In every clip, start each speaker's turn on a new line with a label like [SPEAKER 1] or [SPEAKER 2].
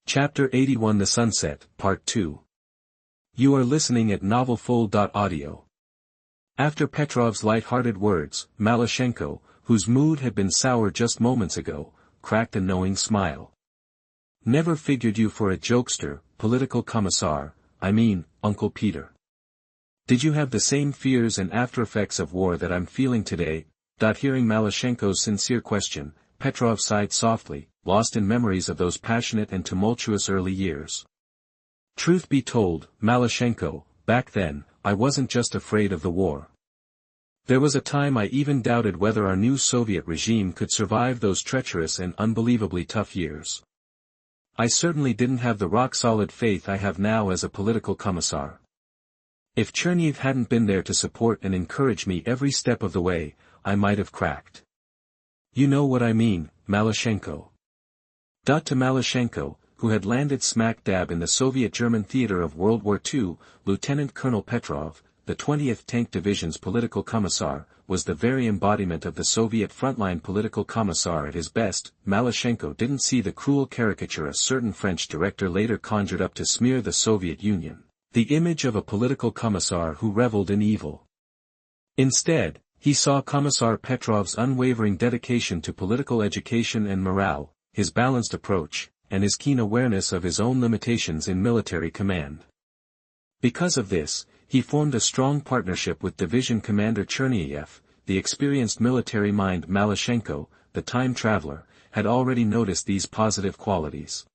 [SPEAKER 1] Chapter 81 The Sunset, Part 2. You are listening at novelfull.audio. After Petrov's light-hearted words, Malyshenko, whose mood had been sour just moments ago, cracked a knowing smile. Never figured you for a jokester, political commissar, I mean, Uncle Peter. Did you have the same fears and after-effects of war that I'm feeling today? Hearing Malyshenko's sincere question, Petrov sighed softly, lost in memories of those passionate and tumultuous early years. Truth be told, Malyshenko, back then, I wasn't just afraid of the war. There was a time I even doubted whether our new Soviet regime could survive those treacherous and unbelievably tough years. I certainly didn't have the rock-solid faith I have now as a political commissar. If Cherniev hadn't been there to support and encourage me every step of the way, I might have cracked. You know what I mean, Malyshenko. To Malyshenko, who had landed smack dab in the Soviet-German theater of World War II, Lieutenant Colonel Petrov, the 20th Tank Division's political commissar, was the very embodiment of the Soviet frontline political commissar at his best. Malyshenko didn't see the cruel caricature a certain French director later conjured up to smear the Soviet Union, the image of a political commissar who reveled in evil. Instead, he saw Commissar Petrov's unwavering dedication to political education and morale, his balanced approach, and his keen awareness of his own limitations in military command. Because of this, he formed a strong partnership with Division Commander Cherniev. The experienced military mind Malyshenko, the time traveler, had already noticed these positive qualities.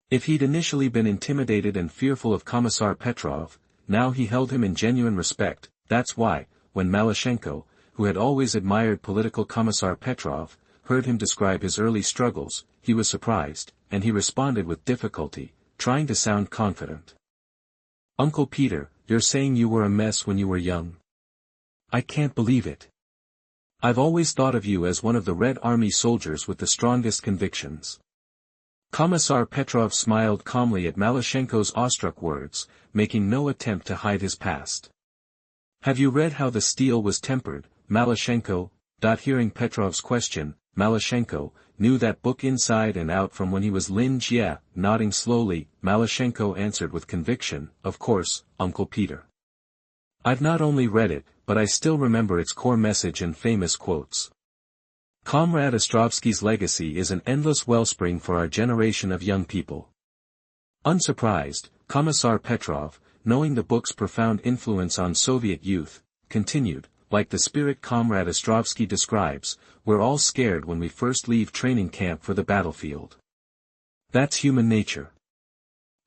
[SPEAKER 1] If he'd initially been intimidated and fearful of Commissar Petrov, now he held him in genuine respect. That's why, when Malyshenko, who had always admired political commissar Petrov, heard him describe his early struggles, he was surprised, and he responded with difficulty, trying to sound confident. Uncle Peter, you're saying you were a mess when you were young? I can't believe it. I've always thought of you as one of the Red Army soldiers with the strongest convictions. Commissar Petrov smiled calmly at Malyshenko's awestruck words, making no attempt to hide his past. Have you read How the Steel Was Tempered, Malyshenko? Hearing Petrov's question, Malyshenko knew that book inside and out from when he was Lin Jie. Nodding slowly, Malyshenko answered with conviction, of course, Uncle Peter. I've not only read it, but I still remember its core message and famous quotes. Comrade Ostrovsky's legacy is an endless wellspring for our generation of young people. Unsurprised, Commissar Petrov, knowing the book's profound influence on Soviet youth, continued, like the spirit Comrade Ostrovsky describes, we're all scared when we first leave training camp for the battlefield. That's human nature.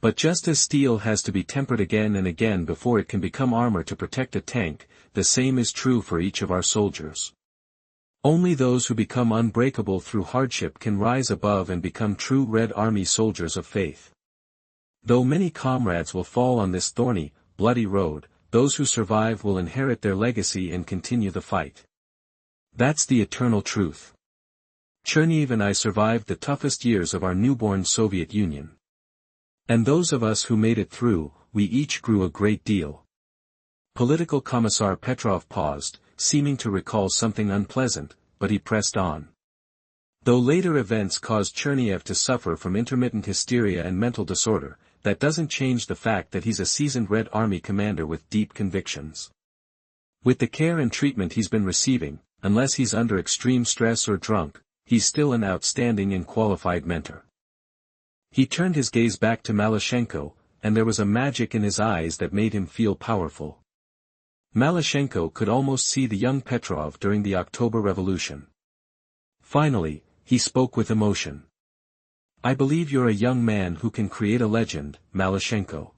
[SPEAKER 1] But just as steel has to be tempered again and again before it can become armor to protect a tank, the same is true for each of our soldiers. Only those who become unbreakable through hardship can rise above and become true Red Army soldiers of faith. Though many comrades will fall on this thorny, bloody road, those who survive will inherit their legacy and continue the fight. That's the eternal truth. Cherniev and I survived the toughest years of our newborn Soviet Union. And those of us who made it through, we each grew a great deal. Political Commissar Petrov paused, seeming to recall something unpleasant, but he pressed on. Though later events caused Cherniev to suffer from intermittent hysteria and mental disorder, that doesn't change the fact that he's a seasoned Red Army commander with deep convictions. With the care and treatment he's been receiving, unless he's under extreme stress or drunk, he's still an outstanding and qualified mentor. He turned his gaze back to Malyshenko, and there was a magic in his eyes that made him feel powerful. Malyshenko could almost see the young Petrov during the October Revolution. Finally, he spoke with emotion. I believe you're a young man who can create a legend, Malyshenko.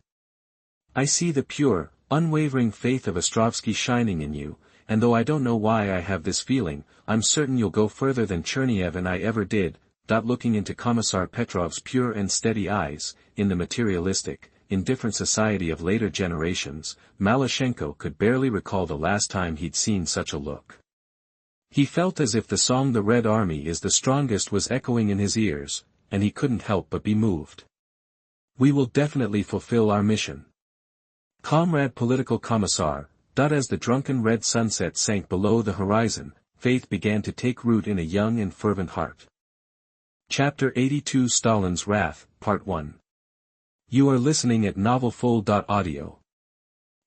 [SPEAKER 1] I see the pure, unwavering faith of Ostrovsky shining in you, and though I don't know why I have this feeling, I'm certain you'll go further than Cherniev and I ever did. Looking into Commissar Petrov's pure and steady eyes, in the materialistic, indifferent society of later generations, Malyshenko could barely recall the last time he'd seen such a look. He felt as if the song "The Red Army is the strongest" was echoing in his ears, and he couldn't help but be moved. We will definitely fulfill our mission. Comrade Political Commissar, as the drunken red sunset sank below the horizon, faith began to take root in a young and fervent heart. Chapter 82 Stalin's Wrath, Part 1. You are listening at novelfull.audio.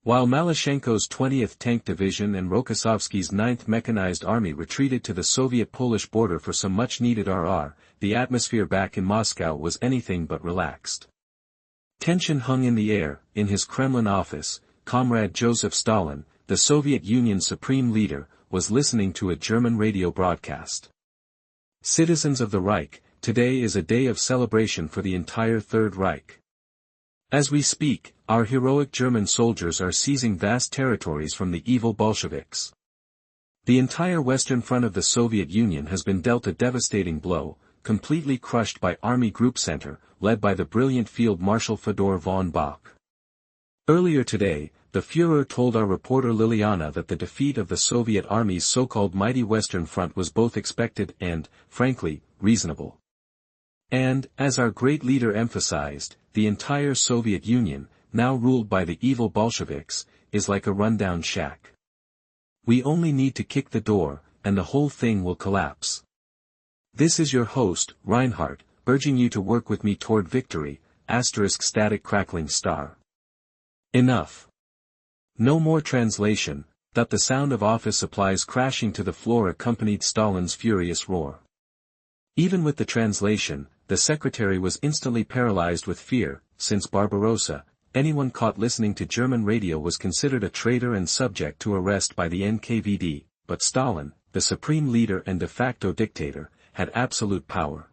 [SPEAKER 1] While Malyshenko's 20th Tank Division and Rokossovsky's 9th Mechanized Army retreated to the Soviet-Polish border for some much-needed RR, the atmosphere back in Moscow was anything but relaxed. Tension hung in the air. In his Kremlin office, Comrade Joseph Stalin, the Soviet Union's supreme leader, was listening to a German radio broadcast. Citizens of the Reich, today is a day of celebration for the entire Third Reich. As we speak, our heroic German soldiers are seizing vast territories from the evil Bolsheviks. The entire western front of the Soviet Union has been dealt a devastating blow, completely crushed by Army Group Center, led by the brilliant Field Marshal Fedor von Bock. Earlier today, the Führer told our reporter Liliana that the defeat of the Soviet Army's so-called mighty Western Front was both expected and, frankly, reasonable. And, as our great leader emphasized, the entire Soviet Union, now ruled by the evil Bolsheviks, is like a rundown shack. We only need to kick the door, and the whole thing will collapse. This is your host, Reinhardt, urging you to work with me toward victory, static crackling star. Enough. No more translation. That the sound of office supplies crashing to the floor accompanied Stalin's furious roar. Even with the translation, the secretary was instantly paralyzed with fear. Since Barbarossa, anyone caught listening to German radio was considered a traitor and subject to arrest by the NKVD, but Stalin, the supreme leader and de facto dictator, had absolute power.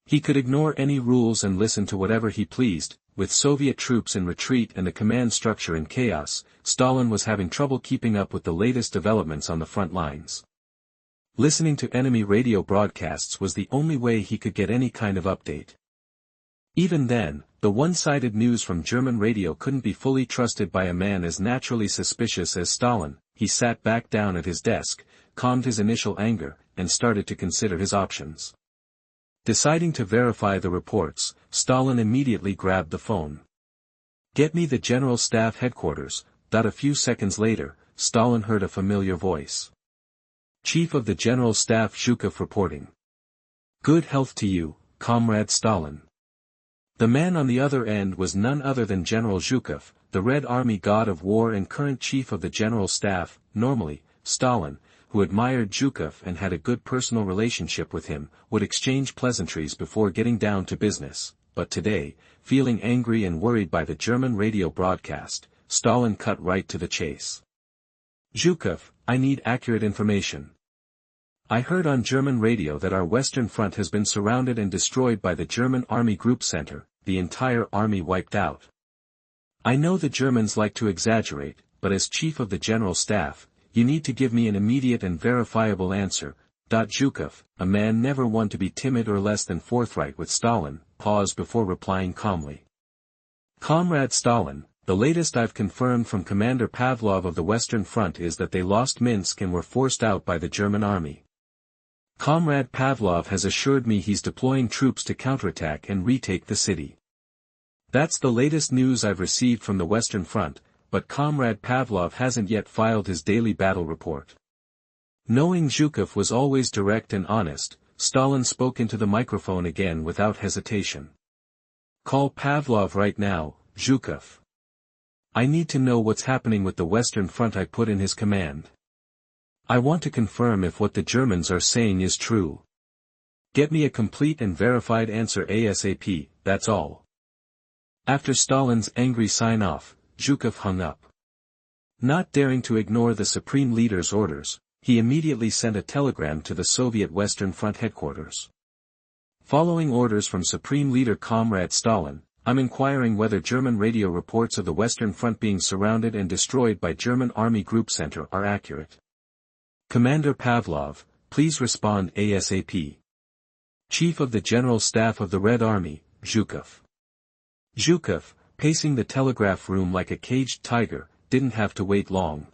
[SPEAKER 1] He could ignore any rules and listen to whatever he pleased. With Soviet troops in retreat and the command structure in chaos, Stalin was having trouble keeping up with the latest developments on the front lines. Listening to enemy radio broadcasts was the only way he could get any kind of update. Even then, the one-sided news from German radio couldn't be fully trusted by a man as naturally suspicious as Stalin. He sat back down at his desk, calmed his initial anger, and started to consider his options. Deciding to verify the reports, Stalin immediately grabbed the phone. "Get me the General Staff headquarters." A few seconds later, Stalin heard a familiar voice. Chief of the General Staff Zhukov reporting. "Good health to you, Comrade Stalin." The man on the other end was none other than General Zhukov, the Red Army god of war and current chief of the General Staff. Normally, Stalin, who admired Zhukov and had a good personal relationship with him, would exchange pleasantries before getting down to business, but today, feeling angry and worried by the German radio broadcast, Stalin cut right to the chase. "Zhukov, I need accurate information. I heard on German radio that our Western Front has been surrounded and destroyed by the German Army Group Center, the entire army wiped out. I know the Germans like to exaggerate, but as Chief of the General Staff, you need to give me an immediate and verifiable answer." Zhukov, a man never one to be timid or less than forthright with Stalin, paused before replying calmly. "Comrade Stalin, the latest I've confirmed from Commander Pavlov of the Western Front is that they lost Minsk and were forced out by the German army. Comrade Pavlov has assured me he's deploying troops to counterattack and retake the city. That's the latest news I've received from the Western Front, but Comrade Pavlov hasn't yet filed his daily battle report." Knowing Zhukov was always direct and honest, Stalin spoke into the microphone again without hesitation. "Call Pavlov right now, Zhukov. I need to know what's happening with the Western Front I put in his command. I want to confirm if what the Germans are saying is true. Get me a complete and verified answer ASAP, that's all." After Stalin's angry sign-off, Zhukov hung up. Not daring to ignore the Supreme Leader's orders, he immediately sent a telegram to the Soviet Western Front headquarters. "Following orders from Supreme Leader Comrade Stalin, I'm inquiring whether German radio reports of the Western Front being surrounded and destroyed by German Army Group Center are accurate. Commander Pavlov, please respond ASAP. Chief of the General Staff of the Red Army, Zhukov." Zhukov, pacing the telegraph room like a caged tiger, didn't have to wait long.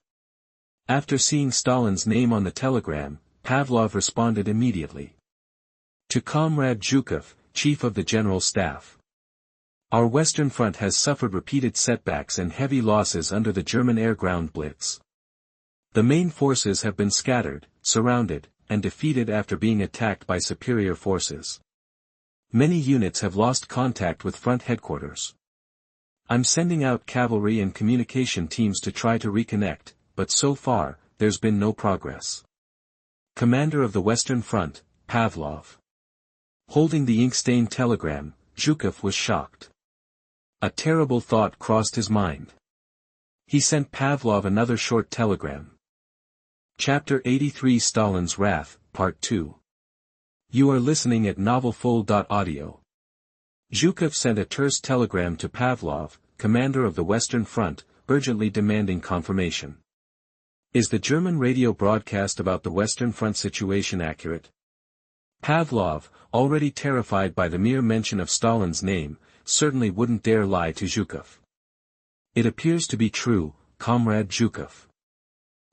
[SPEAKER 1] After seeing Stalin's name on the telegram, Pavlov responded immediately. "To Comrade Zhukov, Chief of the General Staff. Our Western Front has suffered repeated setbacks and heavy losses under the German air-ground blitz. The main forces have been scattered, surrounded, and defeated after being attacked by superior forces. Many units have lost contact with front headquarters. I'm sending out cavalry and communication teams to try to reconnect, but so far, there's been no progress. Commander of the Western Front, Pavlov. Holding the ink-stained telegram, Zhukov was shocked. A terrible thought crossed his mind. He sent Pavlov another short telegram. Chapter 83 Stalin's Wrath, Part 2. You are listening at novelfull.audio. Zhukov sent a terse telegram to Pavlov, commander of the Western Front, urgently demanding confirmation. Is the German radio broadcast about the Western Front situation accurate? Pavlov, already terrified by the mere mention of Stalin's name, certainly wouldn't dare lie to Zhukov. It appears to be true, Comrade Zhukov.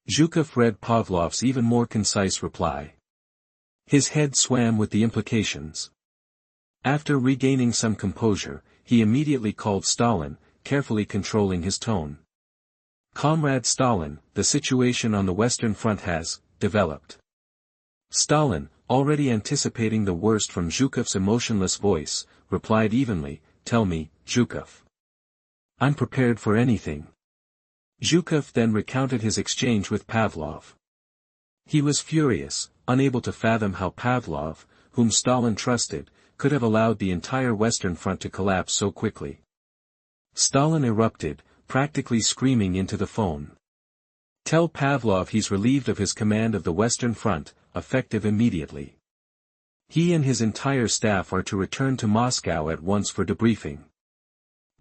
[SPEAKER 1] Zhukov read Pavlov's even more concise reply. His head swam with the implications. After regaining some composure, he immediately called Stalin, carefully controlling his tone. Comrade Stalin, the situation on the Western Front has developed. Stalin, already anticipating the worst from Zhukov's emotionless voice, replied evenly, Tell me, Zhukov. I'm prepared for anything. Zhukov then recounted his exchange with Pavlov. He was furious, unable to fathom how Pavlov, whom Stalin trusted, could have allowed the entire Western Front to collapse so quickly. Stalin erupted, practically screaming into the phone. Tell Pavlov he's relieved of his command of the Western Front, effective immediately. He and his entire staff are to return to Moscow at once for debriefing.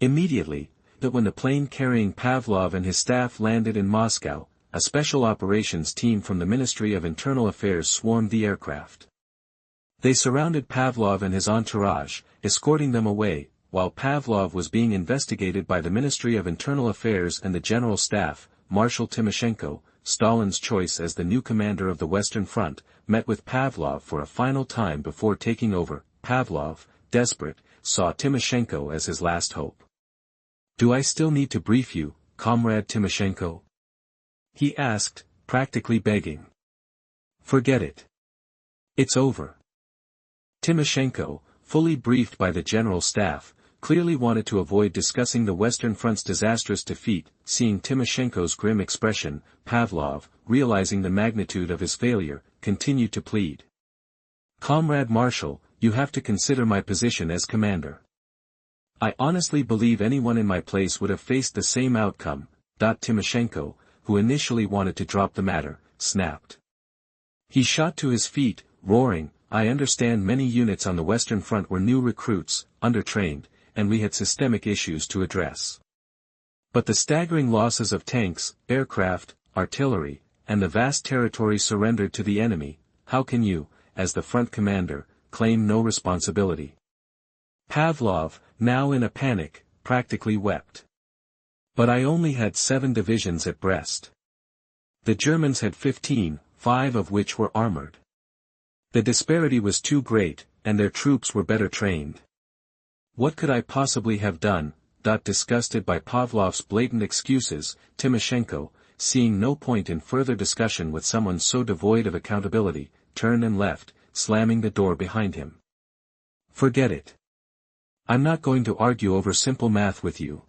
[SPEAKER 1] Immediately, that when the plane carrying Pavlov and his staff landed in Moscow, a special operations team from the Ministry of Internal Affairs swarmed the aircraft. They surrounded Pavlov and his entourage, escorting them away, while Pavlov was being investigated by the Ministry of Internal Affairs and the General Staff. Marshal Timoshenko, Stalin's choice as the new commander of the Western Front, met with Pavlov for a final time before taking over. Pavlov, desperate, saw Timoshenko as his last hope. Do I still need to brief you, Comrade Timoshenko? He asked, practically begging. Forget it. It's over. Timoshenko, fully briefed by the General Staff, clearly wanted to avoid discussing the Western Front's disastrous defeat. Seeing Timoshenko's grim expression, Pavlov, realizing the magnitude of his failure, continued to plead. Comrade Marshal, you have to consider my position as commander. I honestly believe anyone in my place would have faced the same outcome. Timoshenko, who initially wanted to drop the matter, snapped. He shot to his feet, roaring, I understand many units on the Western Front were new recruits, undertrained, and we had systemic issues to address. But the staggering losses of tanks, aircraft, artillery, and the vast territory surrendered to the enemy, how can you, as the front commander, claim no responsibility? Pavlov, now in a panic, practically wept. But I only had 7 divisions at Brest. The Germans had 15, 5 of which were armored. The disparity was too great, and their troops were better trained. What could I possibly have done? Disgusted by Pavlov's blatant excuses, Timoshenko, seeing no point in further discussion with someone so devoid of accountability, turned and left, slamming the door behind him. Forget it. I'm not going to argue over simple math with you.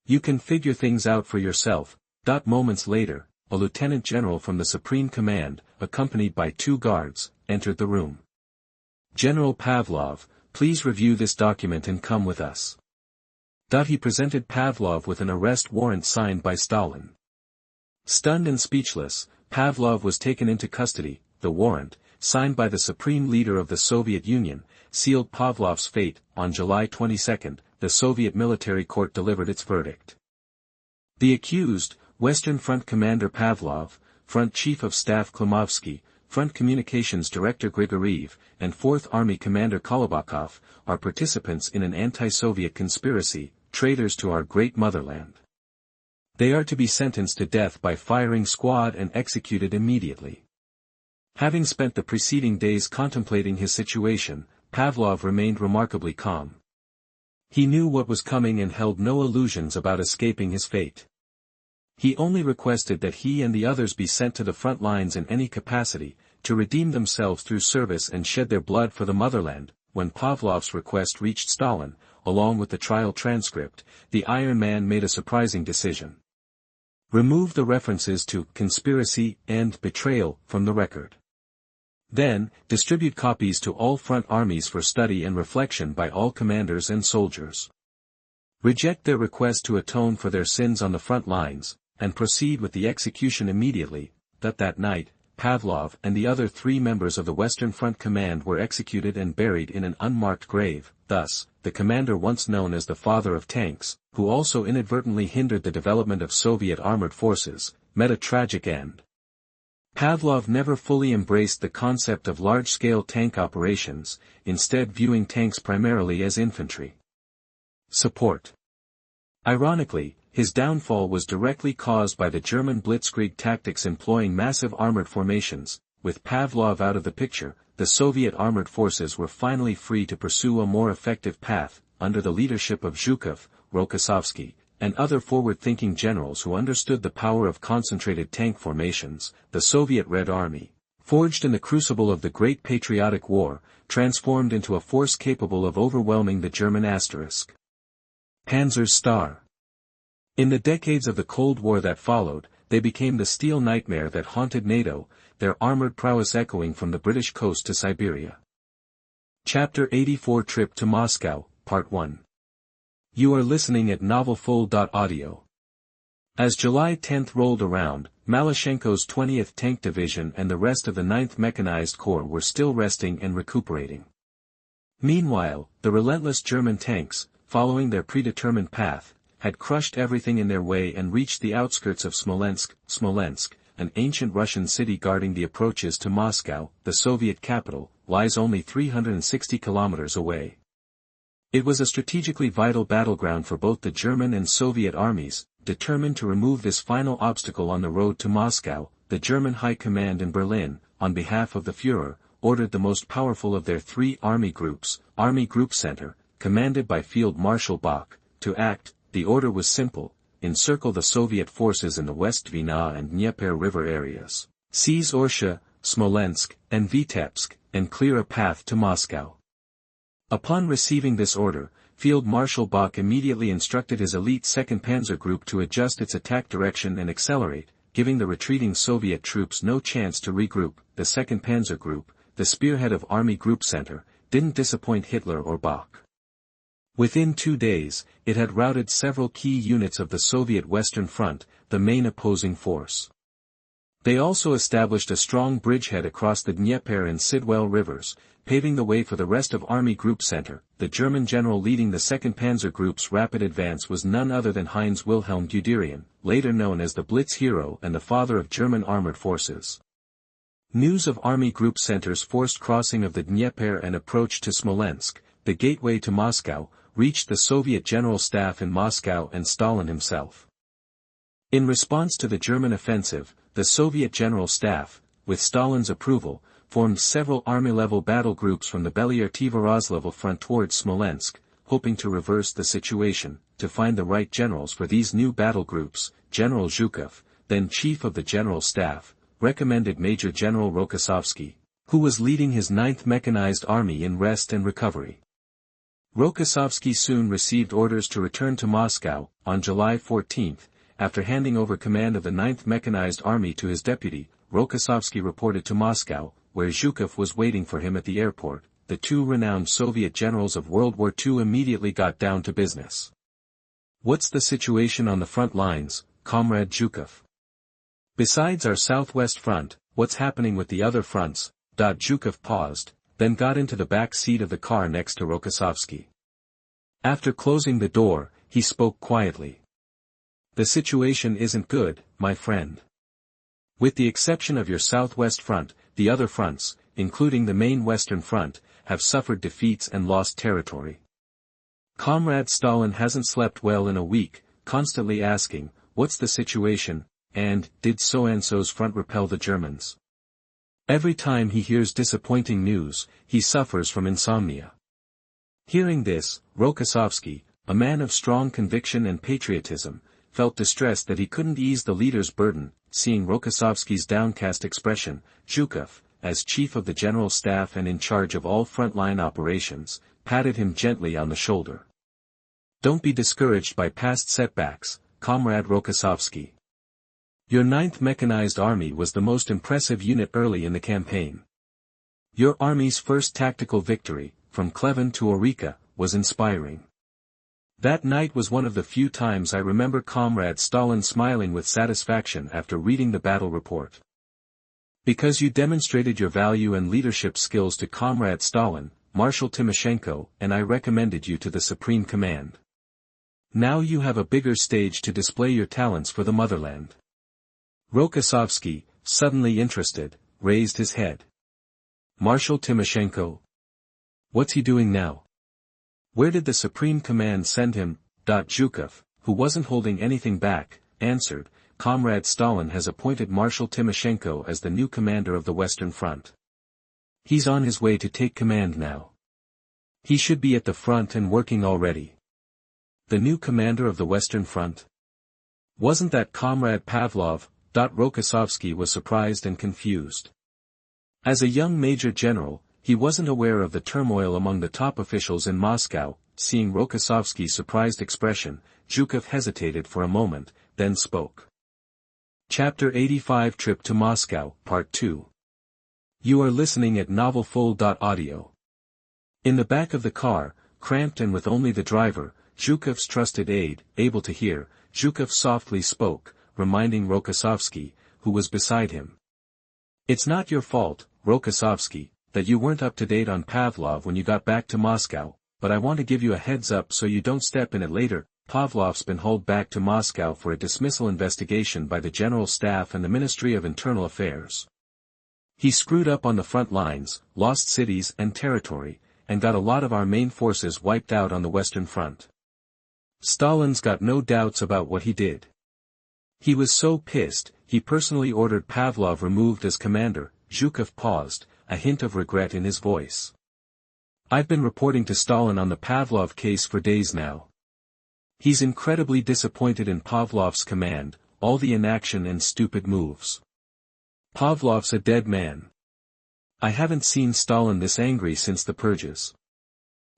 [SPEAKER 1] You can figure things out for yourself. Moments later, a lieutenant general from the Supreme Command, accompanied by 2 guards, entered the room. General Pavlov, please review this document and come with us. He presented Pavlov with an arrest warrant signed by Stalin. Stunned and speechless, Pavlov was taken into custody. The warrant, signed by the supreme leader of the Soviet Union, sealed Pavlov's fate. On July 22, the Soviet military court delivered its verdict. The accused, Western Front Commander Pavlov, Front Chief of Staff Klimovsky, Front Communications Director Grigoriev, and 4th Army Commander Kolobakov, are participants in an anti-Soviet conspiracy, traitors to our great motherland. They are to be sentenced to death by firing squad and executed immediately. Having spent the preceding days contemplating his situation, Pavlov remained remarkably calm. He knew what was coming and held no illusions about escaping his fate. He only requested that he and the others be sent to the front lines in any capacity, to redeem themselves through service and shed their blood for the motherland. when Pavlov's request reached Stalin, along with the trial transcript, the Iron Man made a surprising decision. Remove the references to conspiracy and betrayal from the record. Then, distribute copies to all front armies for study and reflection by all commanders and soldiers. Reject their request to atone for their sins on the front lines, and proceed with the execution immediately. That night, Pavlov and the other 3 members of the Western Front Command were executed and buried in an unmarked grave. Thus, the commander once known as the father of tanks, who also inadvertently hindered the development of Soviet armored forces, met a tragic end. Pavlov never fully embraced the concept of large-scale tank operations, instead viewing tanks primarily as infantry support. Ironically, his downfall was directly caused by the German blitzkrieg tactics employing massive armored formations. With Pavlov out of the picture, the Soviet armored forces were finally free to pursue a more effective path, under the leadership of Zhukov, Rokossovsky, and other forward-thinking generals who understood the power of concentrated tank formations. The Soviet Red Army, forged in the crucible of the Great Patriotic War, transformed into a force capable of overwhelming the German asterisk. Panzer's Star. In the decades of the Cold War that followed, they became the steel nightmare that haunted NATO, their armored prowess echoing from the British coast to Siberia. Chapter 84 Trip to Moscow, Part 1. You are listening at novelfull.audio. As July 10 rolled around, Malyshenko's 20th Tank Division and the rest of the 9th Mechanized Corps were still resting and recuperating. Meanwhile, the relentless German tanks, following their predetermined path, had crushed everything in their way and reached the outskirts of Smolensk. Smolensk, an ancient Russian city guarding the approaches to Moscow, the Soviet capital, lies only 360 kilometers away. It was a strategically vital battleground for both the German and Soviet armies. Determined to remove this final obstacle on the road to Moscow, the German High Command in Berlin, on behalf of the Führer, ordered the most powerful of their 3 army groups, Army Group Center, commanded by Field Marshal Bach, to act. The order was simple: encircle the Soviet forces in the West Dwina and Dnieper River areas, seize Orsha, Smolensk, and Vitebsk, and clear a path to Moscow. Upon receiving this order, Field Marshal Bach immediately instructed his elite 2nd Panzer Group to adjust its attack direction and accelerate, giving the retreating Soviet troops no chance to regroup. The 2nd Panzer Group, the spearhead of Army Group Center, didn't disappoint Hitler or Bach. Within 2 days, it had routed several key units of the Soviet Western Front, the main opposing force. They also established a strong bridgehead across the Dnieper and Sidwell rivers, paving the way for the rest of Army Group Center. The German general leading the 2nd Panzer Group's rapid advance was none other than Heinz Wilhelm Guderian, later known as the Blitz Hero and the father of German armored forces. News of Army Group Center's forced crossing of the Dnieper and approach to Smolensk, the gateway to Moscow, reached the Soviet General Staff in Moscow and Stalin himself. In response to the German offensive, the Soviet General Staff, with Stalin's approval, formed several army-level battle groups from the Belyaev-Tverozlevel front towards Smolensk, hoping to reverse the situation. To find the right generals for these new battle groups, General Zhukov, then Chief of the General Staff, recommended Major General Rokossovsky, who was leading his 9th Mechanized Army in rest and recovery. Rokossovsky soon received orders to return to Moscow. On July 14, after handing over command of the 9th Mechanized Army to his deputy, Rokossovsky reported to Moscow, where Zhukov was waiting for him at the airport. The 2 renowned Soviet generals of World War II immediately got down to business. "What's the situation on the front lines, Comrade Zhukov? Besides our southwest front, what's happening with the other fronts?" Zhukov paused, then got into the back seat of the car next to Rokossovsky. After closing the door, he spoke quietly. "The situation isn't good, my friend. With the exception of your southwest front, the other fronts, including the main Western Front, have suffered defeats and lost territory. Comrade Stalin hasn't slept well in a week, constantly asking, 'What's the situation?' and 'Did so-and-so's front repel the Germans?' Every time he hears disappointing news, he suffers from insomnia." Hearing this, Rokossovsky, a man of strong conviction and patriotism, felt distressed that he couldn't ease the leader's burden. Seeing Rokossovsky's downcast expression, Zhukov, as chief of the general staff and in charge of all frontline operations, patted him gently on the shoulder. "Don't be discouraged by past setbacks, Comrade Rokossovsky. Your 9th Mechanized Army was the most impressive unit early in the campaign. Your army's first tactical victory, from Kleven to Orica, was inspiring. That night was one of the few times I remember Comrade Stalin smiling with satisfaction after reading the battle report. Because you demonstrated your value and leadership skills to Comrade Stalin, Marshal Timoshenko, and I recommended you to the Supreme Command. Now you have a bigger stage to display your talents for the motherland." Rokossovsky, suddenly interested, raised his head. "Marshal Timoshenko? What's he doing now? Where did the Supreme Command send him?" Zhukov, who wasn't holding anything back, answered, "Comrade Stalin has appointed Marshal Timoshenko as the new commander of the Western Front. He's on his way to take command now. He should be at the front and working already." "The new commander of the Western Front? Wasn't that Comrade Pavlov?" Rokossovsky was surprised and confused. As a young major general, he wasn't aware of the turmoil among the top officials in Moscow. Seeing Rokossovsky's surprised expression, Zhukov hesitated for a moment, then spoke. Chapter 85 Trip to Moscow, Part 2. You are listening at novelfull.audio. In the back of the car, cramped and with only the driver, Zhukov's trusted aide, able to hear, Zhukov softly spoke, reminding Rokossovsky, who was beside him. "It's not your fault, Rokossovsky, that you weren't up to date on Pavlov when you got back to Moscow, but I want to give you a heads up so you don't step in it later. Pavlov's been hauled back to Moscow for a dismissal investigation by the General Staff and the Ministry of Internal Affairs. He screwed up on the front lines, lost cities and territory, and got a lot of our main forces wiped out on the Western Front. Stalin's got no doubts about what he did. He was so pissed, he personally ordered Pavlov removed as commander." Zhukov paused, a hint of regret in his voice. "I've been reporting to Stalin on the Pavlov case for days now. He's incredibly disappointed in Pavlov's command, all the inaction and stupid moves. Pavlov's a dead man. I haven't seen Stalin this angry since the purges.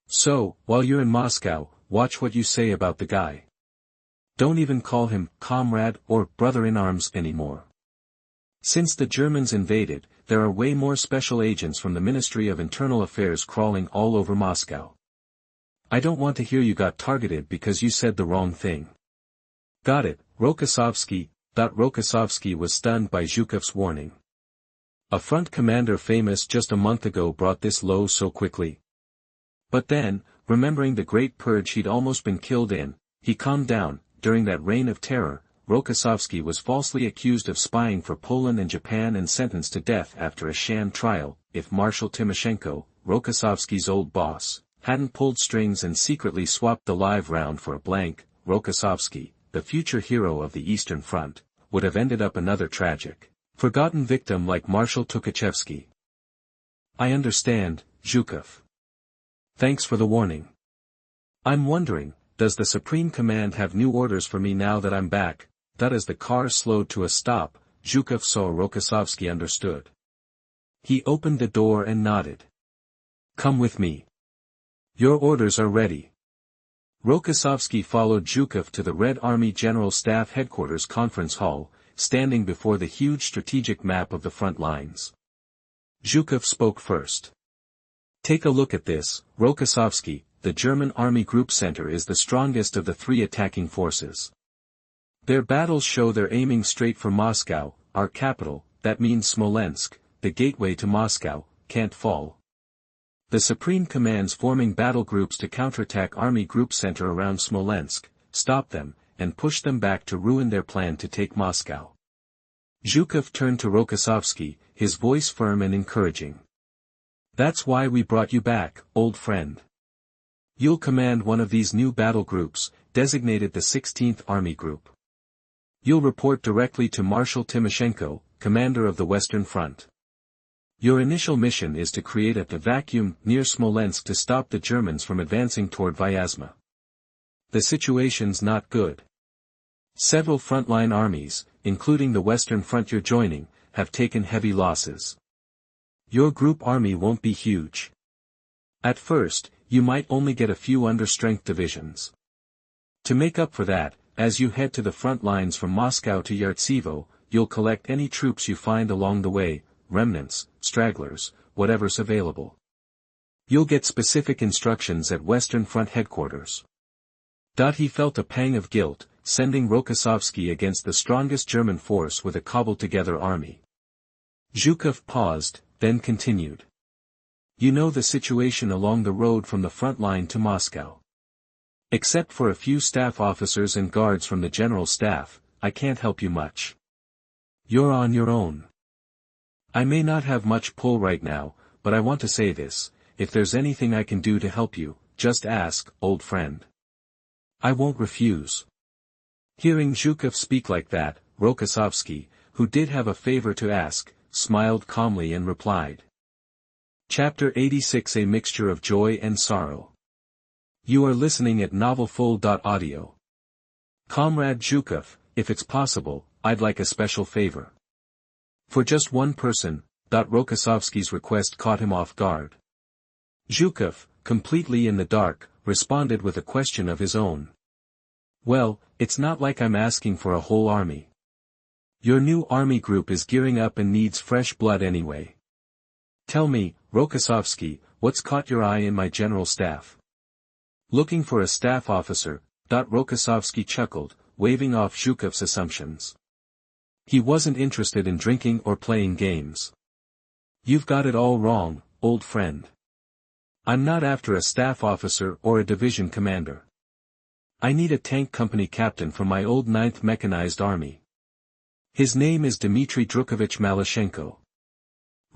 [SPEAKER 1] So, while you're in Moscow, watch what you say about the guy. Don't even call him comrade or brother-in-arms anymore. Since the Germans invaded, there are way more special agents from the Ministry of Internal Affairs crawling all over Moscow. I don't want to hear you got targeted because you said the wrong thing." "Got it, Rokossovsky." Rokossovsky was stunned by Zhukov's warning. A front commander famous just a month ago brought this low so quickly. But then, remembering the Great Purge he'd almost been killed in, he calmed down. During that reign of terror, Rokossovsky was falsely accused of spying for Poland and Japan and sentenced to death after a sham trial. If Marshal Timoshenko, Rokossovsky's old boss, hadn't pulled strings and secretly swapped the live round for a blank, Rokossovsky, the future hero of the Eastern Front, would have ended up another tragic, forgotten victim like Marshal Tukhachevsky. "I understand, Zhukov. Thanks for the warning. I'm wondering, does the Supreme Command have new orders for me now that I'm back?" As the car slowed to a stop, Zhukov saw Rokossovsky understood. He opened the door and nodded. "Come with me. Your orders are ready." Rokossovsky followed Zhukov to the Red Army General Staff Headquarters Conference Hall, standing before the huge strategic map of the front lines. Zhukov spoke first. "Take a look at this, Rokossovsky. The German Army Group Center is the strongest of the three attacking forces. Their battles show they're aiming straight for Moscow, our capital. That means Smolensk, the gateway to Moscow, can't fall. The Supreme Command's forming battle groups to counterattack Army Group Center around Smolensk, stop them, and push them back to ruin their plan to take Moscow." Zhukov turned to Rokossovsky, his voice firm and encouraging. "That's why we brought you back, old friend. You'll command one of these new battle groups, designated the 16th Army Group. You'll report directly to Marshal Timoshenko, commander of the Western Front. Your initial mission is to create a vacuum near Smolensk to stop the Germans from advancing toward Vyazma. The situation's not good. Several frontline armies, including the Western Front you're joining, have taken heavy losses. Your group army won't be huge. At first, you might only get a few understrength divisions. To make up for that, as you head to the front lines from Moscow to Yartsevo, you'll collect any troops you find along the way, remnants, stragglers, whatever's available. You'll get specific instructions at Western Front headquarters. He felt a pang of guilt, sending Rokossovsky against the strongest German force with a cobbled-together army. Zhukov paused, then continued. You know the situation along the road from the front line to Moscow. Except for a few staff officers and guards from the general staff, I can't help you much. You're on your own. I may not have much pull right now, but I want to say this, if there's anything I can do to help you, just ask, old friend. I won't refuse. Hearing Zhukov speak like that, Rokossovsky, who did have a favor to ask, smiled calmly and replied. Chapter 86 A Mixture of Joy and Sorrow. You are listening at novelfull.audio. Comrade Zhukov, if it's possible, I'd like a special favor. For just one person, Rokossovsky's request caught him off guard. Zhukov, completely in the dark, responded with a question of his own. Well, it's not like I'm asking for a whole army. Your new army group is gearing up and needs fresh blood anyway. Tell me, Rokossovsky, what's caught your eye in my general staff? Looking for a staff officer, Rokossovsky chuckled, waving off Zhukov's assumptions. He wasn't interested in drinking or playing games. You've got it all wrong, old friend. I'm not after a staff officer or a division commander. I need a tank company captain from my old 9th Mechanized Army. His name is Dmitry Drukovich Malyshenko.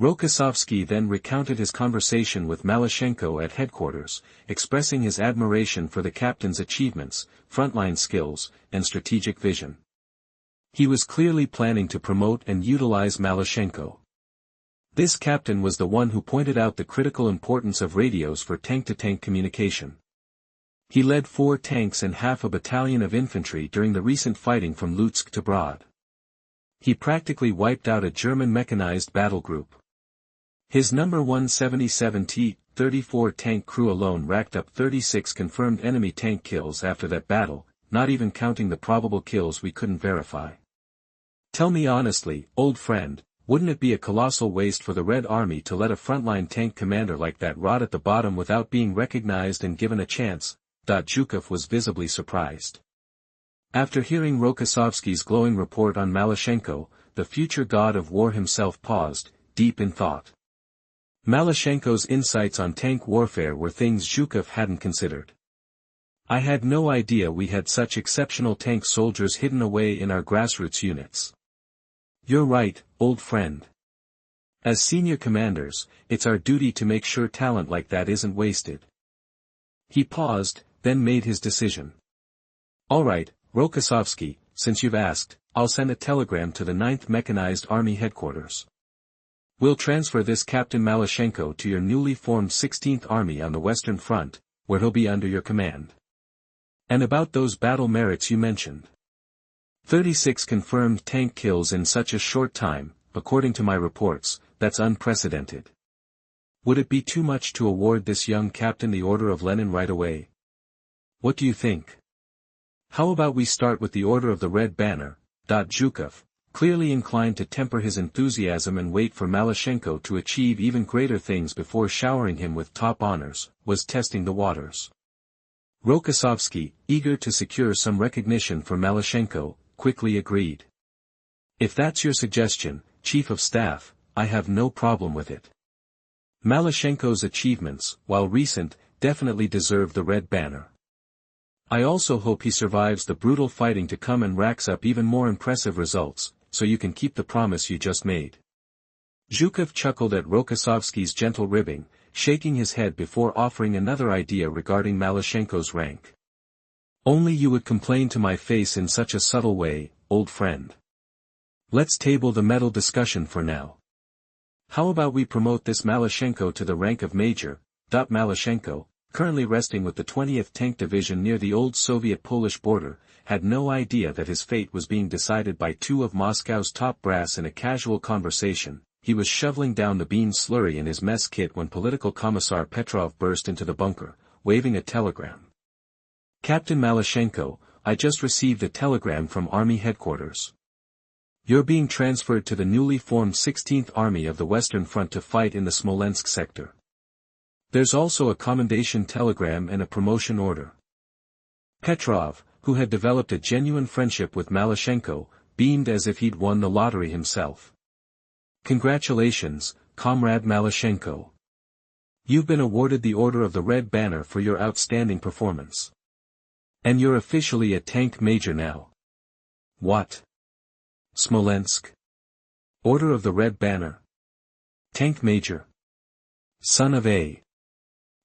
[SPEAKER 1] Rokossovsky then recounted his conversation with Malyshenko at headquarters, expressing his admiration for the captain's achievements, frontline skills, and strategic vision. He was clearly planning to promote and utilize Malyshenko. This captain was the one who pointed out the critical importance of radios for tank-to-tank communication. He led 4 tanks and half a battalion of infantry during the recent fighting from Lutsk to Brod. He practically wiped out a German mechanized battle group. His number 177 T-34 tank crew alone racked up 36 confirmed enemy tank kills after that battle, not even counting the probable kills we couldn't verify. Tell me honestly, old friend, wouldn't it be a colossal waste for the Red Army to let a frontline tank commander like that rot at the bottom without being recognized and given a chance? Zhukov was visibly surprised. After hearing Rokossovsky's glowing report on Malyshenko, the future god of war himself paused, deep in thought. Malyshenko's insights on tank warfare were things Zhukov hadn't considered. I had no idea we had such exceptional tank soldiers hidden away in our grassroots units. You're right, old friend. As senior commanders, it's our duty to make sure talent like that isn't wasted. He paused, then made his decision. All right, Rokossovsky, since you've asked, I'll send a telegram to the 9th Mechanized Army headquarters. We'll transfer this Captain Malyshenko to your newly formed 16th Army on the Western Front, where he'll be under your command. And about those battle merits you mentioned. 36 confirmed tank kills in such a short time, according to my reports, that's unprecedented. Would it be too much to award this young captain the Order of Lenin right away? What do you think? How about we start with the Order of the Red Banner? Zhukov, clearly inclined to temper his enthusiasm and wait for Malyshenko to achieve even greater things before showering him with top honors, was testing the waters. Rokossovsky, eager to secure some recognition for Malyshenko, quickly agreed. If that's your suggestion, Chief of Staff, I have no problem with it. Malyshenko's achievements, while recent, definitely deserve the Red Banner. I also hope he survives the brutal fighting to come and racks up even more impressive results, so you can keep the promise you just made. Zhukov chuckled at Rokossovsky's gentle ribbing, shaking his head before offering another idea regarding Malyshenko's rank. Only you would complain to my face in such a subtle way, old friend. Let's table the medal discussion for now. How about we promote this Malyshenko to the rank of Major? Malyshenko, currently resting with the 20th Tank Division near the old Soviet-Polish border, had no idea that his fate was being decided by 2 of Moscow's top brass in a casual conversation. he was shoveling down the bean slurry in his mess kit when Political Commissar Petrov burst into the bunker, waving a telegram. "Captain Malyshenko, I just received a telegram from Army headquarters. You're being transferred to the newly formed 16th Army of the Western Front to fight in the Smolensk sector. There's also a commendation telegram and a promotion order." Petrov, who had developed a genuine friendship with Malyshenko, beamed as if he'd won the lottery himself. "Congratulations, Comrade Malyshenko. You've been awarded the Order of the Red Banner for your outstanding performance. And you're officially a tank major now." "What? Smolensk? Order of the Red Banner? Tank major? Son of a..."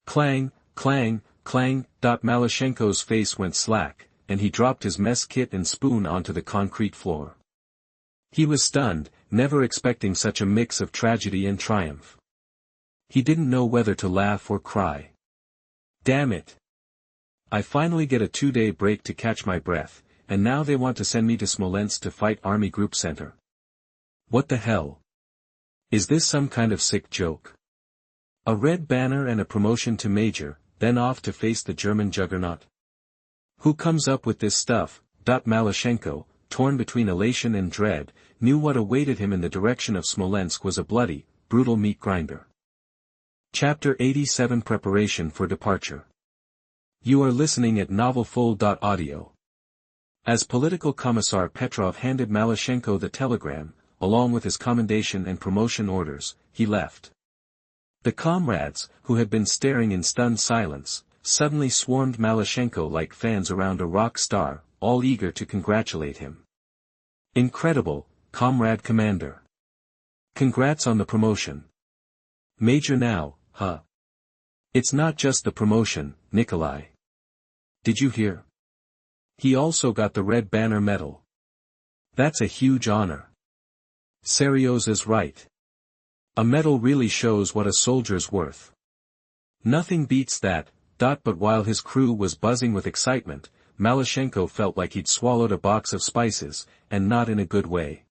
[SPEAKER 1] Clang, clang, clang. Malyshenko's face went slack, and he dropped his mess kit and spoon onto the concrete floor. He was stunned, never expecting such a mix of tragedy and triumph. He didn't know whether to laugh or cry. "Damn it. I finally get a 2-day break to catch my breath, and now they want to send me to Smolensk to fight Army Group Center. What the hell? Is this some kind of sick joke? A red banner and a promotion to major, then off to face the German juggernaut? Who comes up with this stuff?" Malyshenko, torn between elation and dread, knew what awaited him in the direction of Smolensk was a bloody, brutal meat grinder. Chapter 87 Preparation for Departure. You are listening at novelfull.audio. As Political Commissar Petrov handed Malyshenko the telegram, along with his commendation and promotion orders, he left. The comrades, who had been staring in stunned silence, suddenly swarmed Malyshenko like fans around a rock star, all eager to congratulate him. "Incredible, Comrade Commander. Congrats on the promotion. Major now, huh? It's not just the promotion, Nikolai. Did you hear? He also got the Red Banner Medal. That's a huge honor. Serioza's right. A medal really shows what a soldier's worth. Nothing beats that." But while his crew was buzzing with excitement, Malyshenko felt like he'd swallowed a box of spices, and not in a good way.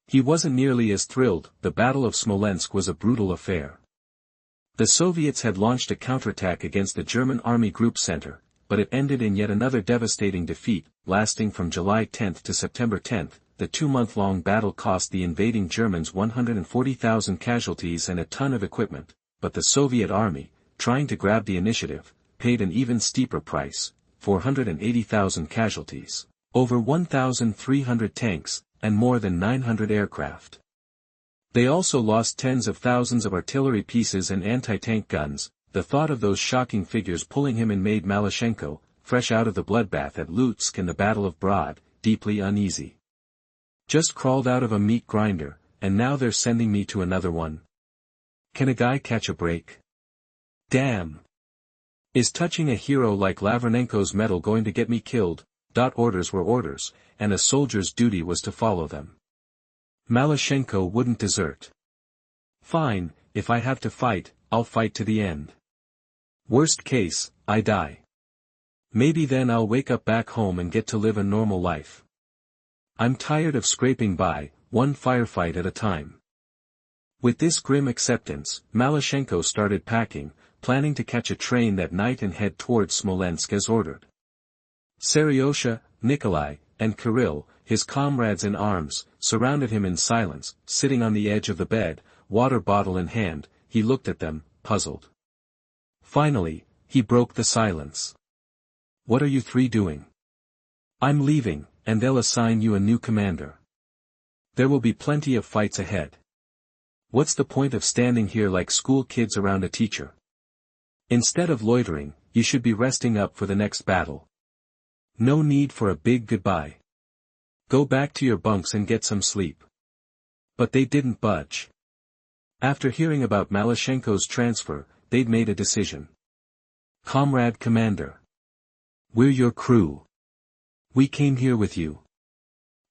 [SPEAKER 1] He wasn't nearly as thrilled. The Battle of Smolensk was a brutal affair. The Soviets had launched a counterattack against the German Army Group Center, but it ended in yet another devastating defeat, lasting from July 10 to September 10. The 2-month-long battle cost the invading Germans 140,000 casualties and a ton of equipment, but the Soviet army, trying to grab the initiative, paid an even steeper price, 480,000 casualties, over 1,300 tanks, and more than 900 aircraft. They also lost tens of thousands of artillery pieces and anti-tank guns. The thought of those shocking figures pulling him in made Malyshenko, fresh out of the bloodbath at Lutsk and the Battle of Brod, deeply uneasy. Just crawled out of a meat grinder, and now they're sending me to another one. Can a guy catch a break? Damn. Is touching a hero like Lavrenenko's medal going to get me killed? Orders were orders, and a soldier's duty was to follow them. Malyshenko wouldn't desert. Fine, if I have to fight, I'll fight to the end. Worst case, I die. Maybe then I'll wake up back home and get to live a normal life. I'm tired of scraping by, one firefight at a time. With this grim acceptance, Malyshenko started packing, planning to catch a train that night and head towards Smolensk as ordered. Seryosha, Nikolai, and Kirill, his comrades in arms, surrounded him in silence. Sitting on the edge of the bed, water bottle in hand, he looked at them, puzzled. Finally, he broke the silence. "What are you three doing?" "I'm leaving, and they'll assign you a new commander. There will be plenty of fights ahead. What's the point of standing here like school kids around a teacher? Instead of loitering, you should be resting up for the next battle. No need for a big goodbye. Go back to your bunks and get some sleep." But they didn't budge. After hearing about Malyshenko's transfer, they'd made a decision. "Comrade Commander. We're your crew. We came here with you.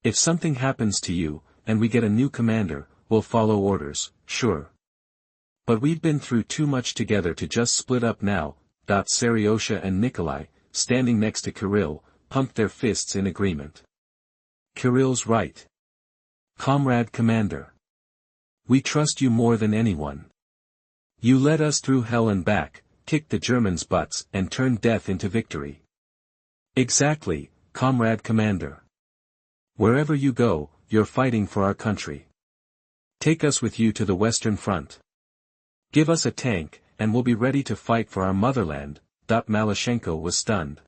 [SPEAKER 1] If something happens to you, and we get a new commander, we'll follow orders, sure. But we've been through too much together to just split up now." Seryosha and Nikolai, standing next to Kirill, pumped their fists in agreement. "Kirill's right. Comrade Commander. We trust you more than anyone. You led us through hell and back, kicked the Germans' butts and turned death into victory. Exactly, Comrade Commander. Wherever you go, you're fighting for our country. Take us with you to the Western Front. Give us a tank, and we'll be ready to fight for our motherland. Malyshenko was stunned.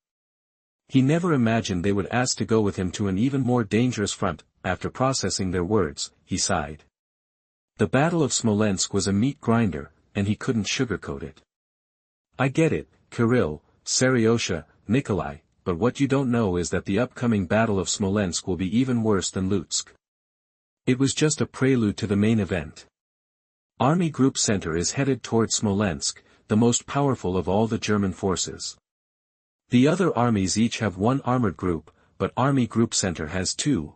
[SPEAKER 1] He never imagined they would ask to go with him to an even more dangerous front. After processing their words, he sighed. The Battle of Smolensk was a meat grinder, and he couldn't sugarcoat it. I get it, Kirill, Seriosha, Nikolai, but what you don't know is that the upcoming Battle of Smolensk will be even worse than Lutsk. It was just a prelude to the main event. Army Group Center is headed toward Smolensk, the most powerful of all the German forces. The other armies each have one armored group, but Army Group Center has two.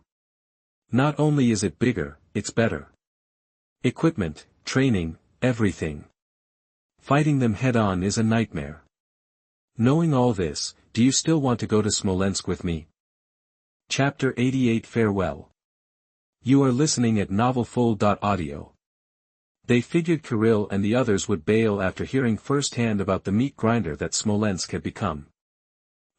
[SPEAKER 1] Not only is it bigger, it's better. Equipment, training, everything. Fighting them head-on is a nightmare. Knowing all this, do you still want to go to Smolensk with me? Chapter 88 Farewell. You are listening at novelfull.audio. They figured Kirill and the others would bail after hearing firsthand about the meat grinder that Smolensk had become.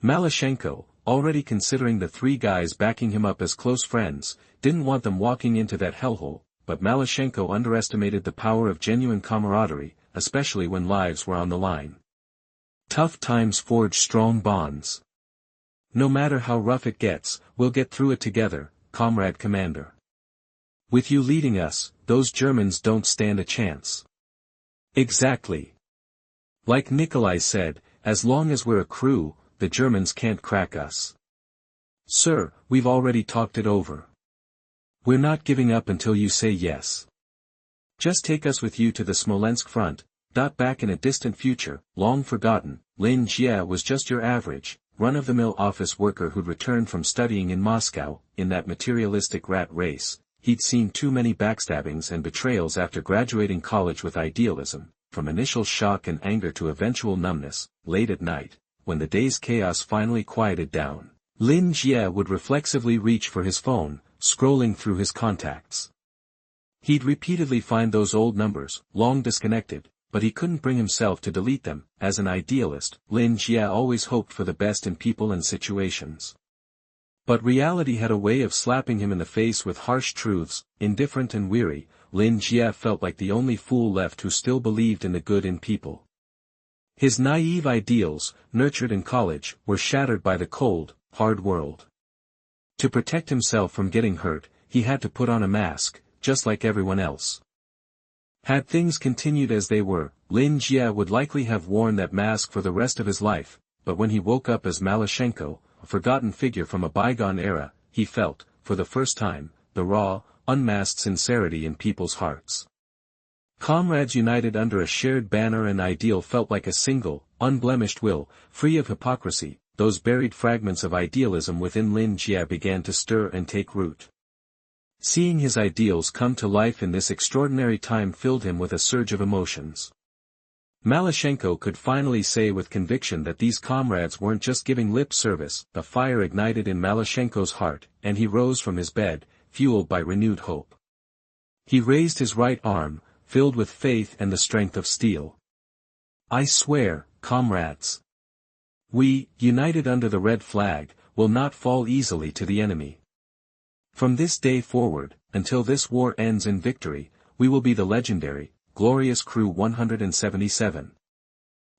[SPEAKER 1] Malyshenko, already considering the three guys backing him up as close friends, didn't want them walking into that hellhole, but Malyshenko underestimated the power of genuine camaraderie, especially when lives were on the line. Tough times forge strong bonds. No matter how rough it gets, we'll get through it together, Comrade Commander. With you leading us, those Germans don't stand a chance. Exactly. Like Nikolai said, as long as we're a crew, the Germans can't crack us. Sir, we've already talked it over. We're not giving up until you say yes. Just take us with you to the Smolensk front. Back in a distant future, long forgotten, Lin Jie was just your average, run-of-the-mill office worker who'd returned from studying in Moscow. In that materialistic rat race, he'd seen too many backstabbings and betrayals after graduating college with idealism, from initial shock and anger to eventual numbness. Late at night, when the day's chaos finally quieted down, Lin Jie would reflexively reach for his phone, scrolling through his contacts. He'd repeatedly find those old numbers, long disconnected, but he couldn't bring himself to delete them. As an idealist, Lin Jie always hoped for the best in people and situations. But reality had a way of slapping him in the face with harsh truths. Indifferent and weary, Lin Jie felt like the only fool left who still believed in the good in people. His naive ideals, nurtured in college, were shattered by the cold, hard world. To protect himself from getting hurt, he had to put on a mask, just like everyone else. Had things continued as they were, Lin Jie would likely have worn that mask for the rest of his life, but when he woke up as Malyshenko, a forgotten figure from a bygone era, he felt, for the first time, the raw, unmasked sincerity in people's hearts. Comrades united under a shared banner and ideal felt like a single, unblemished will, free of hypocrisy. Those buried fragments of idealism within Lin Jie began to stir and take root. Seeing his ideals come to life in this extraordinary time filled him with a surge of emotions. Malyshenko could finally say with conviction that these comrades weren't just giving lip service. The fire ignited in Malyshenko's heart, and he rose from his bed, fueled by renewed hope. He raised his right arm, filled with faith and the strength of steel. I swear, comrades. We, united under the red flag, will not fall easily to the enemy. From this day forward, until this war ends in victory, we will be the legendary, glorious Crew 177.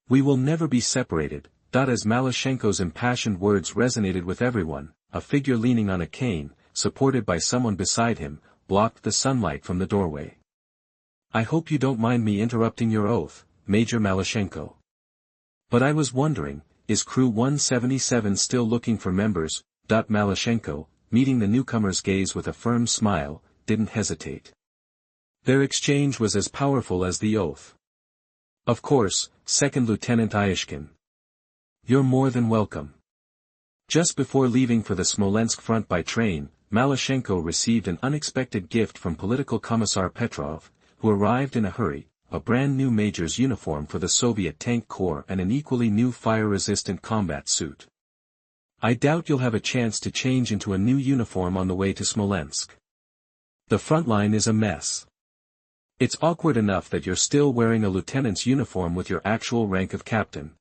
[SPEAKER 1] We will never be separated. As Malyshenko's impassioned words resonated with everyone, a figure leaning on a cane, supported by someone beside him, blocked the sunlight from the doorway. I hope you don't mind me interrupting your oath, Major Malyshenko. But I was wondering, is Crew 177 still looking for members? Malyshenko, meeting the newcomer's gaze with a firm smile, didn't hesitate. Their exchange was as powerful as the oath. Of course, Second Lieutenant Iyashkin. You're more than welcome. Just before leaving for the Smolensk front by train, Malyshenko received an unexpected gift from Political Commissar Petrov, who arrived in a hurry, a brand new major's uniform for the Soviet Tank Corps and an equally new fire-resistant combat suit. I doubt you'll have a chance to change into a new uniform on the way to Smolensk. The front line is a mess. It's awkward enough that you're still wearing a lieutenant's uniform with your actual rank of captain.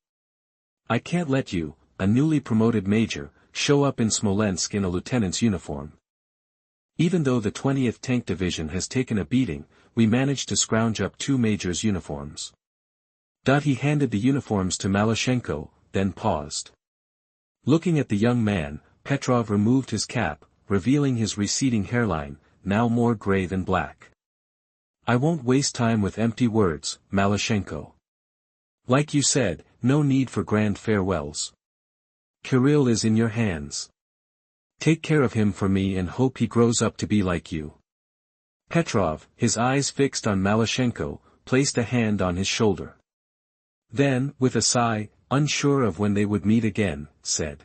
[SPEAKER 1] I can't let you, a newly promoted major, show up in Smolensk in a lieutenant's uniform. Even though the 20th Tank Division has taken a beating, we managed to scrounge up 2 majors' uniforms. He handed the uniforms to Malyshenko, then paused. Looking at the young man, Petrov removed his cap, revealing his receding hairline, now more gray than black. I won't waste time with empty words, Malyshenko. Like you said, no need for grand farewells. Kirill is in your hands. Take care of him for me and hope he grows up to be like you. Petrov, his eyes fixed on Malyshenko, placed a hand on his shoulder. Then, with a sigh, unsure of when they would meet again, said.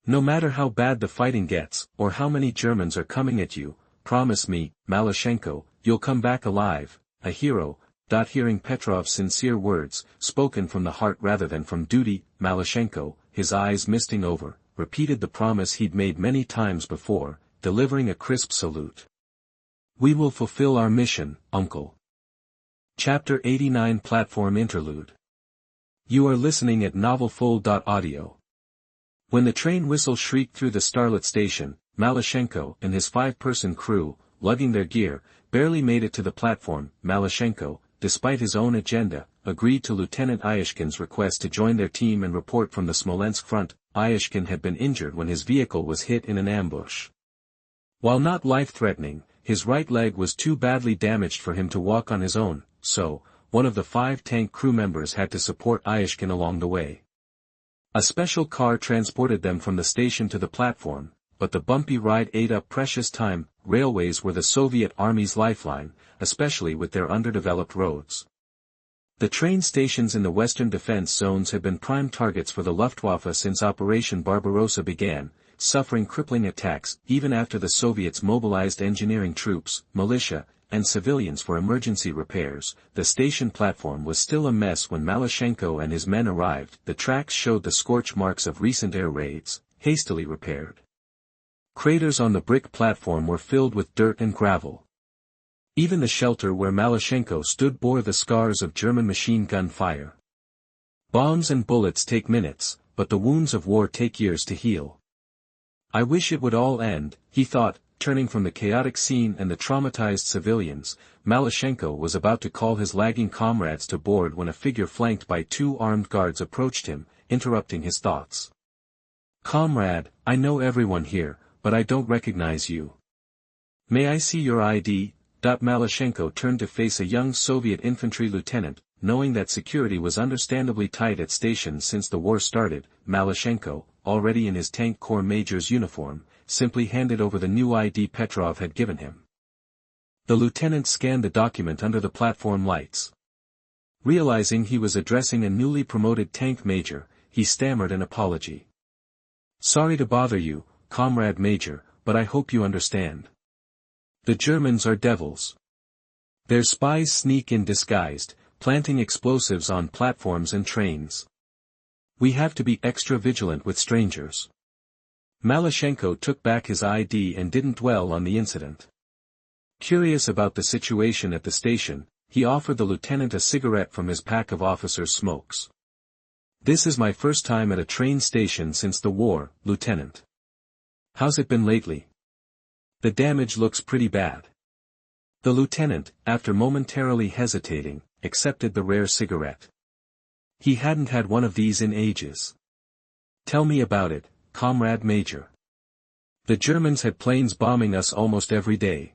[SPEAKER 1] No matter how bad the fighting gets, or how many Germans are coming at you, promise me, Malyshenko, you'll come back alive, a hero. Hearing Petrov's sincere words, spoken from the heart rather than from duty, Malyshenko, his eyes misting over, repeated the promise he'd made many times before, delivering a crisp salute. We will fulfill our mission, uncle. Chapter 89 Platform Interlude. You are listening at novelfull.audio. When the train whistle shrieked through the starlit station, Malyshenko and his 5-person crew, lugging their gear, barely made it to the platform. Malyshenko, despite his own agenda, agreed to Lieutenant Iyashkin's request to join their team and report from the Smolensk front. Iyashkin had been injured when his vehicle was hit in an ambush. While not life-threatening, his right leg was too badly damaged for him to walk on his own, so, one of the 5 tank crew members had to support Iyashkin along the way. A special car transported them from the station to the platform, but the bumpy ride ate up precious time. Railways were the Soviet Army's lifeline, especially with their underdeveloped roads. The train stations in the western defense zones had been prime targets for the Luftwaffe since Operation Barbarossa began, suffering crippling attacks even after the Soviets mobilized engineering troops, militia, and civilians for emergency repairs. The station platform was still a mess when Malyshenko and his men arrived. The tracks showed the scorch marks of recent air raids, hastily repaired. Craters on the brick platform were filled with dirt and gravel. Even the shelter where Malyshenko stood bore the scars of German machine gun fire. Bombs and bullets take minutes, but the wounds of war take years to heal. I wish it would all end, he thought, turning from the chaotic scene and the traumatized civilians. Malyshenko was about to call his lagging comrades to board when a figure flanked by 2 armed guards approached him, interrupting his thoughts. Comrade, I know everyone here, but I don't recognize you. May I see your ID? Malyshenko turned to face a young Soviet infantry lieutenant, knowing that security was understandably tight at stations since the war started. Malyshenko, already in his Tank Corps Major's uniform, simply handed over the new ID Petrov had given him. The lieutenant scanned the document under the platform lights. Realizing he was addressing a newly promoted tank major, he stammered an apology. Sorry to bother you, Comrade Major, but I hope you understand. The Germans are devils. Their spies sneak in disguised, planting explosives on platforms and trains. We have to be extra vigilant with strangers. Malyshenko took back his ID and didn't dwell on the incident. Curious about the situation at the station, he offered the lieutenant a cigarette from his pack of officers' smokes. This is my first time at a train station since the war, Lieutenant. How's it been lately? The damage looks pretty bad. The lieutenant, after momentarily hesitating, accepted the rare cigarette. He hadn't had one of these in ages. Tell me about it, Comrade Major. The Germans had planes bombing us almost every day.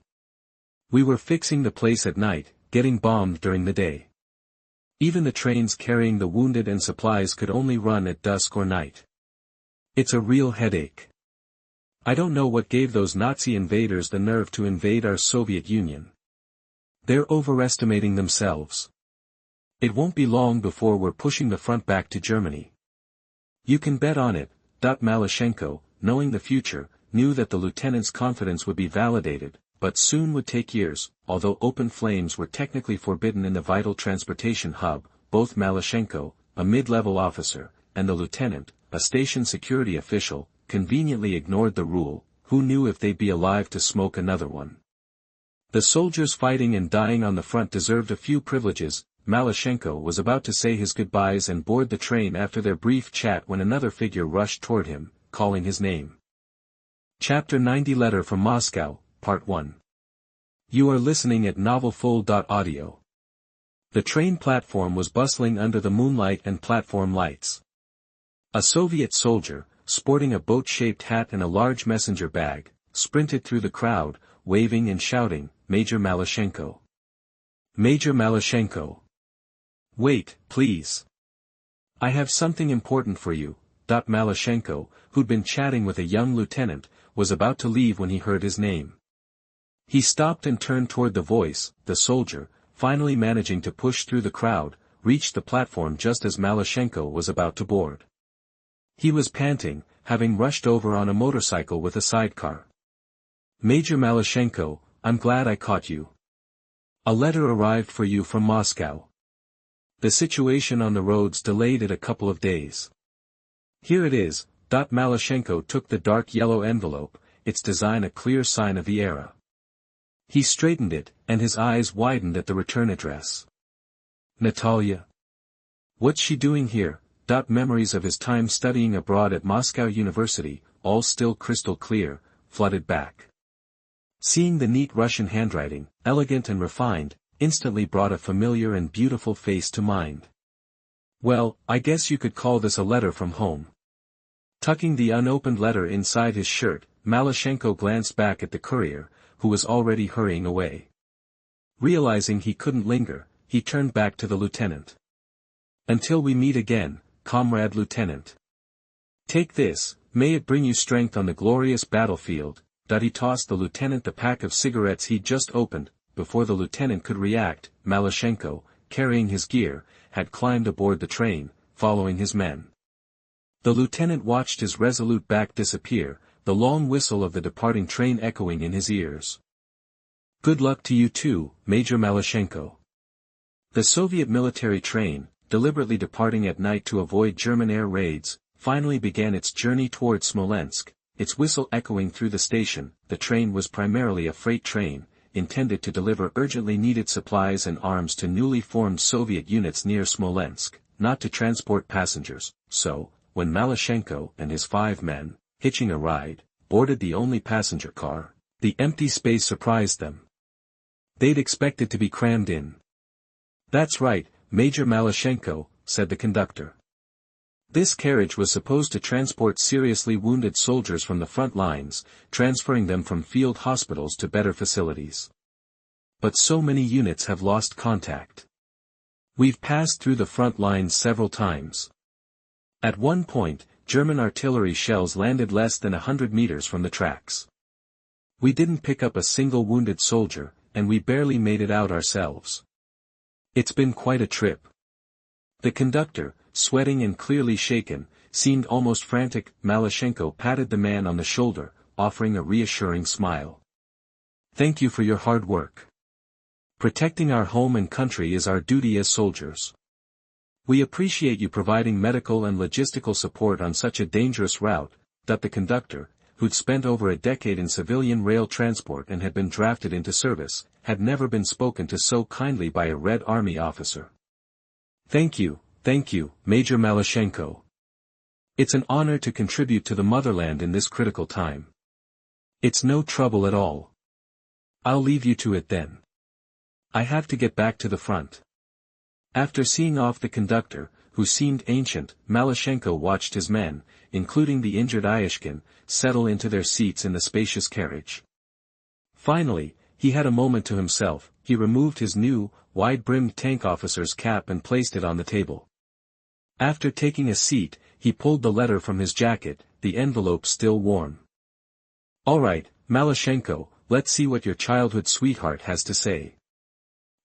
[SPEAKER 1] We were fixing the place at night, getting bombed during the day. Even the trains carrying the wounded and supplies could only run at dusk or night. It's a real headache. I don't know what gave those Nazi invaders the nerve to invade our Soviet Union. They're overestimating themselves. It won't be long before we're pushing the front back to Germany. You can bet on it. Malyshenko, knowing the future, knew that the lieutenant's confidence would be validated, but soon would take years. Although open flames were technically forbidden in the vital transportation hub, both Malyshenko, a mid-level officer, and the lieutenant, a station security official, conveniently ignored the rule. Who knew if they'd be alive to smoke another one? The soldiers fighting and dying on the front deserved a few privileges. Malyshenko was about to say his goodbyes and board the train after their brief chat when another figure rushed toward him, calling his name. Chapter 90 Letter from Moscow, Part 1. You are listening at novelfull.audio. The train platform was bustling under the moonlight and platform lights. A Soviet soldier, sporting a boat-shaped hat and a large messenger bag, sprinted through the crowd, waving and shouting, "Major Malyshenko! Major Malyshenko! Wait, please. I have something important for you." Malyshenko, who'd been chatting with a young lieutenant, was about to leave when he heard his name. He stopped and turned toward the voice. The soldier, finally managing to push through the crowd, reached the platform just as Malyshenko was about to board. He was panting, having rushed over on a motorcycle with a sidecar. "Major Malyshenko, I'm glad I caught you. A letter arrived for you from Moscow. The situation on the roads delayed it a couple of days. Here it is." Malyshenko took the dark yellow envelope, its design a clear sign of the era. He straightened it, and his eyes widened at the return address. Natalia? What's she doing here? Memories of his time studying abroad at Moscow University, all still crystal clear, flooded back. Seeing the neat Russian handwriting, elegant and refined, instantly brought a familiar and beautiful face to mind. Well, I guess you could call this a letter from home. Tucking the unopened letter inside his shirt, Malyshenko glanced back at the courier, who was already hurrying away. Realizing he couldn't linger, he turned back to the lieutenant. "Until we meet again, comrade lieutenant. Take this, may it bring you strength on the glorious battlefield." He tossed the lieutenant the pack of cigarettes he'd just opened. Before the lieutenant could react, Malyshenko, carrying his gear, had climbed aboard the train, following his men. The lieutenant watched his resolute back disappear, the long whistle of the departing train echoing in his ears. "Good luck to you too, Major Malyshenko." The Soviet military train, deliberately departing at night to avoid German air raids, finally began its journey toward Smolensk, its whistle echoing through the station. The train was primarily a freight train, intended to deliver urgently needed supplies and arms to newly formed Soviet units near Smolensk, not to transport passengers. So, when Malyshenko and his 5 men, hitching a ride, boarded the only passenger car, the empty space surprised them. They'd expected to be crammed in. "That's right, Major Malyshenko," said the conductor. This carriage was supposed to transport seriously wounded soldiers from the front lines, transferring them from field hospitals to better facilities. But so many units have lost contact. We've passed through the front lines several times. At one point, German artillery shells landed less than 100 meters from the tracks. We didn't pick up a single wounded soldier, and we barely made it out ourselves. It's been quite a trip. The conductor, sweating and clearly shaken, seemed almost frantic. Malyshenko patted the man on the shoulder, offering a reassuring smile. "Thank you for your hard work. Protecting our home and country is our duty as soldiers. We appreciate you providing medical and logistical support on such a dangerous route." The conductor, who'd spent over a decade in civilian rail transport and had been drafted into service, had never been spoken to so kindly by a Red Army officer. Thank you, Major Malyshenko. It's an honor to contribute to the motherland in this critical time. It's no trouble at all. I'll leave you to it then. I have to get back to the front." After seeing off the conductor, who seemed ancient, Malyshenko watched his men, including the injured Ayashkin, settle into their seats in the spacious carriage. Finally, he had a moment to himself. He removed his new, wide-brimmed tank officer's cap and placed it on the table. After taking a seat, he pulled the letter from his jacket, the envelope still warm. "All right, Malyshenko, let's see what your childhood sweetheart has to say."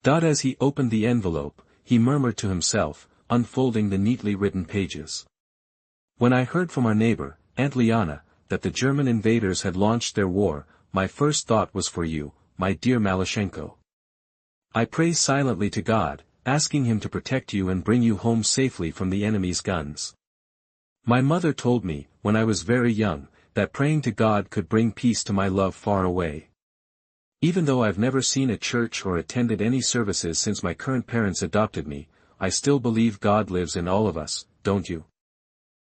[SPEAKER 1] As he opened the envelope, he murmured to himself, unfolding the neatly written pages. "When I heard from our neighbor, Aunt Liana, that the German invaders had launched their war, my first thought was for you, my dear Malyshenko. I pray silently to God, asking him to protect you and bring you home safely from the enemy's guns. My mother told me, when I was very young, that praying to God could bring peace to my love far away. Even though I've never seen a church or attended any services since my current parents adopted me, I still believe God lives in all of us, don't you?